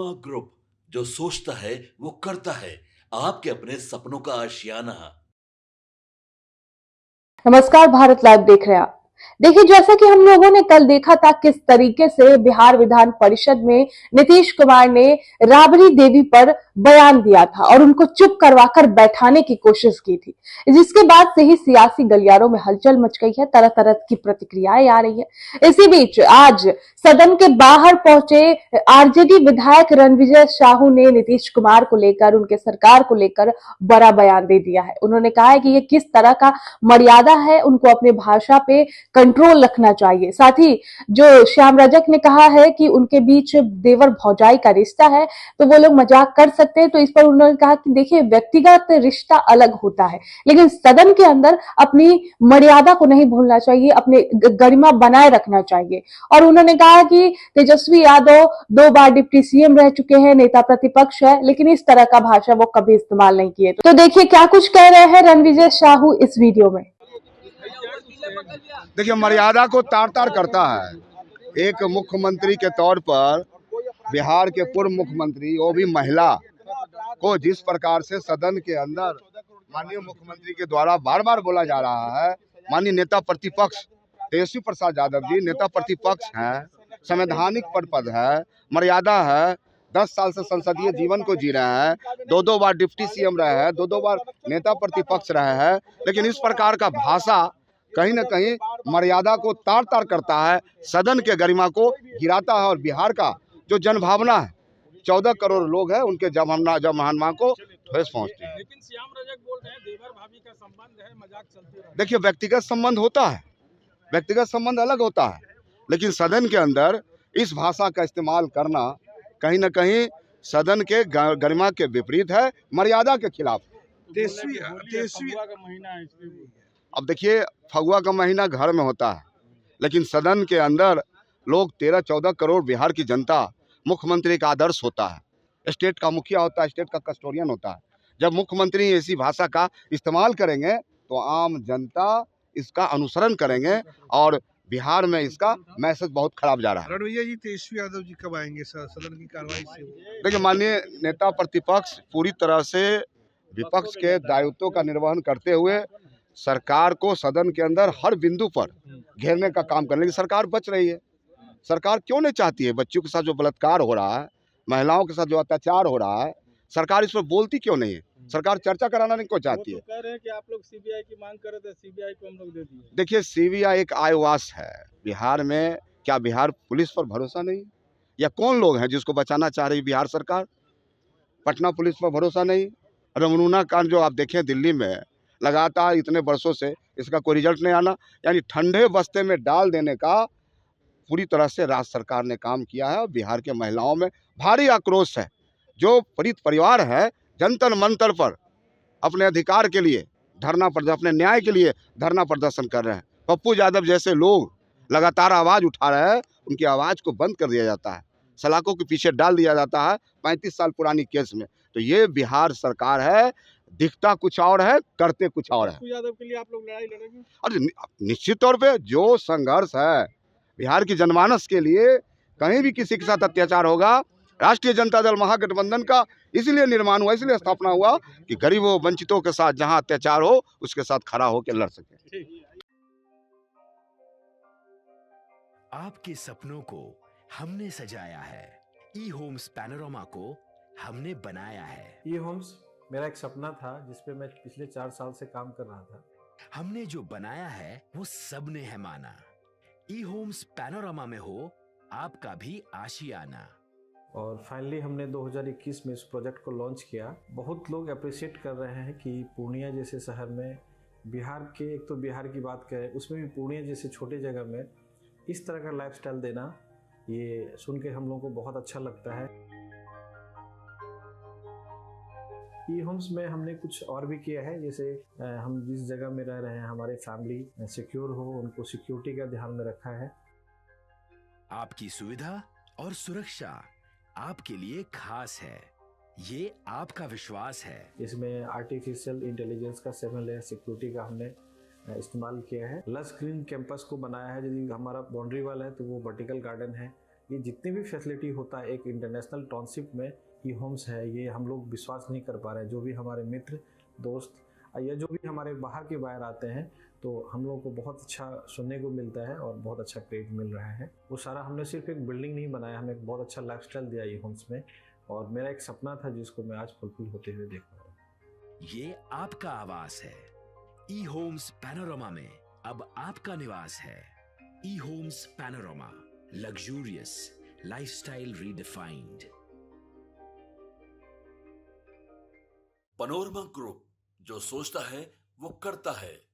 Manorama group, जो सोचता है वो करता है। आपके अपने सपनों का आशियाना। नमस्कार, भारत लाइव देख रहे हैं आप। देखिए, जैसा कि हम लोगों ने कल देखा था किस तरीके से बिहार विधान परिषद में नीतीश कुमार ने राबड़ी देवी पर बयान दिया था और उनको चुप करवाकर बैठाने की कोशिश की थी, जिसके बाद से ही सियासी गलियारों में हलचल मच गई है, तरह तरह की प्रतिक्रियाएं आ रही है। इसी बीच आज सदन के बाहर पहुंचे आरजेडी विधायक रणविजय साहू ने नीतीश कुमार को लेकर, उनके सरकार को लेकर बड़ा बयान दे दिया है। उन्होंने कहा है कि ये किस तरह का मर्यादा है, उनको अपने भाषा पे कंट्रोल रखना चाहिए। साथ ही जो श्याम रजक ने कहा है कि उनके बीच देवर भौजाई का रिश्ता है, तो वो लोग मजाक कर सकते हैं, तो इस पर उन्होंने कहा कि देखिए, व्यक्तिगत रिश्ता अलग होता है, लेकिन सदन के अंदर अपनी मर्यादा को नहीं भूलना चाहिए, अपने गरिमा बनाए रखना चाहिए। और उन्होंने कहा कि तेजस्वी यादव 2 बार डिप्टी सीएम रह चुके हैं, नेता प्रतिपक्ष है, लेकिन इस तरह का भाषा वो कभी इस्तेमाल नहीं किए। तो देखिए क्या कुछ कह रहे हैं रणविजय साहू इस वीडियो में। देखिए, मर्यादा को तार तार करता है। एक मुख्यमंत्री के तौर पर बिहार के पूर्व मुख्यमंत्री, वो भी महिला, को जिस प्रकार से सदन के अंदर माननीय मुख्यमंत्री के द्वारा बार बार बोला जा रहा है, माननीय नेता प्रतिपक्ष तेजस्वी प्रसाद यादव जी नेता प्रतिपक्ष हैं, संवैधानिक पद है, मर्यादा है, 10 साल से संसदीय जीवन को जी रहे हैं, 2 बार डिप्टी सीएम रहे हैं, 2 बार नेता प्रतिपक्ष रहे हैं, लेकिन इस प्रकार का भाषा कहीं न कहीं मर्यादा को तार तार करता है, सदन के गरिमा को गिराता है। और बिहार का जो जनभावना है, 14 करोड़ लोग हैं, उनके जनभावना को ठेस पहुंचती है। लेकिन श्याम रजक बोल रहे हैं देवर भाभी का संबंध है, मजाक चलती रहे। देखिए, व्यक्तिगत संबंध होता है, व्यक्तिगत संबंध अलग होता है, लेकिन सदन के अंदर इस भाषा का इस्तेमाल करना कहीं न कहीं सदन के गरिमा के विपरीत है, मर्यादा के खिलाफ। फगुआ का महीना है इसलिए। अब देखिए, फगुआ का महीना घर में होता है, लेकिन सदन के अंदर लोग 13-14 करोड़ बिहार की जनता, मुख्यमंत्री का आदर्श होता है, स्टेट का मुखिया होता है, स्टेट का कस्टोडियन होता है। जब मुख्यमंत्री ऐसी भाषा का इस्तेमाल करेंगे तो आम जनता इसका अनुसरण करेंगे और बिहार में इसका मैसेज बहुत खराब जा रहा है। रणविजय जी, तेजस्वी यादव जी कब आएंगे सदन की कार्रवाई से? देखिए, माननीय नेता प्रतिपक्ष पूरी तरह से विपक्ष के दायित्वों का निर्वहन करते हुए सरकार को सदन के अंदर हर बिंदु पर घेरने का काम करने की सरकार बच रही है। सरकार क्यों नहीं चाहती है? बच्चों के साथ जो बलात्कार हो रहा है, महिलाओं के साथ जो अत्याचार हो रहा है, सरकार इस पर बोलती क्यों नहीं है? सरकार चर्चा कराना नहीं क्यों चाहती है? वो तो कह रहे हैं कि आप लोग सीबीआई की मांग कर रहे थे, सीबीआई को हम लोग दे दिए। देखिए, सीबीआई एक आईवास है बिहार में। क्या बिहार पुलिस पर भरोसा नहीं, या कौन लोग हैं जिसको बचाना चाह रही बिहार सरकार? पटना पुलिस पर भरोसा नहीं। रमनूना कांड जो आप देखें दिल्ली में, लगातार इतने वर्षों से इसका कोई रिजल्ट नहीं आना, यानी ठंडे बस्ते में डाल देने का पूरी तरह से राज्य सरकार ने काम किया है। और बिहार के महिलाओं में भारी आक्रोश है। जो पीड़ित परिवार है, जंतर मंतर पर अपने अधिकार के लिए धरना प्रदर्शन, अपने न्याय के लिए धरना प्रदर्शन कर रहे हैं। पप्पू यादव जैसे लोग लगातार आवाज़ उठा रहे हैं, उनकी आवाज़ को बंद कर दिया जाता है, सलाखों के पीछे डाल दिया जाता है 35 साल पुरानी केस में। तो ये बिहार सरकार है, दिखता कुछ और है, करते कुछ और है। पप्पू यादव के लिए आप लोग लड़ाई लड़ेंगे? अरे निश्चित तौर पे जो संघर्ष है बिहार की जनमानस के लिए, कहीं भी किसी के साथ अत्याचार होगा, राष्ट्रीय जनता दल महागठबंधन का इसलिए निर्माण हुआ, इसलिए स्थापना हुआ कि गरीबों वंचितों के साथ जहां अत्याचार हो, उसके साथ खड़ा होकर लड़ सके। आपके सपनों को हमने सजाया है, ई होम्स पैनोरामा को हमने बनाया है। ई होम्स मेरा एक सपना था जिसपे मैं पिछले 4 साल से काम कर रहा था। हमने जो बनाया है वो सबने है माना। ई होम्स पैनोरामा में हो आपका भी आशियाना। और फाइनली हमने 2021 में इस प्रोजेक्ट को लॉन्च किया। बहुत लोग अप्रिशिएट कर रहे हैं कि पूर्णिया जैसे शहर में, बिहार के, एक तो बिहार की बात करें उसमें भी पूर्णिया जैसे छोटे जगह में इस तरह का लाइफस्टाइल देना, ये सुन के हम लोगों को बहुत अच्छा लगता है। ई होम्स में हमने कुछ और भी किया है, जैसे हम जिस जगह में रह रहे हैं हमारे फैमिली सिक्योर हो, उनको सिक्योरिटी का ध्यान में रखा है। आपकी सुविधा और सुरक्षा आपके लिए खास है, ये आपका विश्वास है। इसमें आर्टिफिशियल इंटेलिजेंस का 7 लेयर सिक्योरिटी का हमने इस्तेमाल किया है। लस ग्रीन कैंपस को बनाया है। यदि हमारा बाउंड्री वाल है तो वो वर्टिकल गार्डन है, ये जितनी भी फैसिलिटी होता है एक इंटरनेशनल टाउनशिप में ई होम्स है, ये हम लोग विश्वास नहीं कर पा रहे हैं। जो भी हमारे मित्र दोस्त या जो भी हमारे बाहर के बाहर आते हैं तो हम लोगों को बहुत अच्छा सुनने को मिलता है और बहुत अच्छा क्रेडिट मिल रहा है। वो सारा हमने सिर्फ एक बिल्डिंग नहीं बनाया, हमें एक बहुत अच्छा लाइफस्टाइल दिया ई होम्स में, और मेरा एक सपना था जिसको मैं आज फुलफिल होते हुए देख रहा हूँ। ये आपका आवास है। ई होम्स पैनोरामा में अब आपका निवास है। E homes Panorama, luxurious lifestyle redefined. Panorama group, जो सोचता है वो करता है।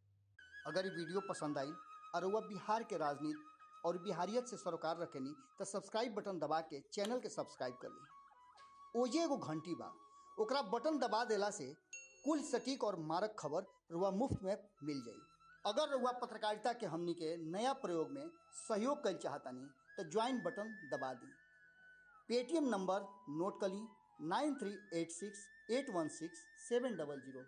अगर ये वीडियो पसंद आई और वह बिहार के राजनीति और बिहारियत से सरोकार रखेनी तो सब्सक्राइब बटन दबा के चैनल के सब्सक्राइब कर ली। ओजे एगो घंटी बा, ओकरा बटन दबा देला से कुल सटीक और मारक खबर रुआ मुफ्त में मिल जाई। अगर रुआ पत्रकारिता के हमनी के नया प्रयोग में सहयोग कर चाहतानी तो ज्वाइन बटन दबा दी। पेटीएम नंबर नोट कर ली 9386816700।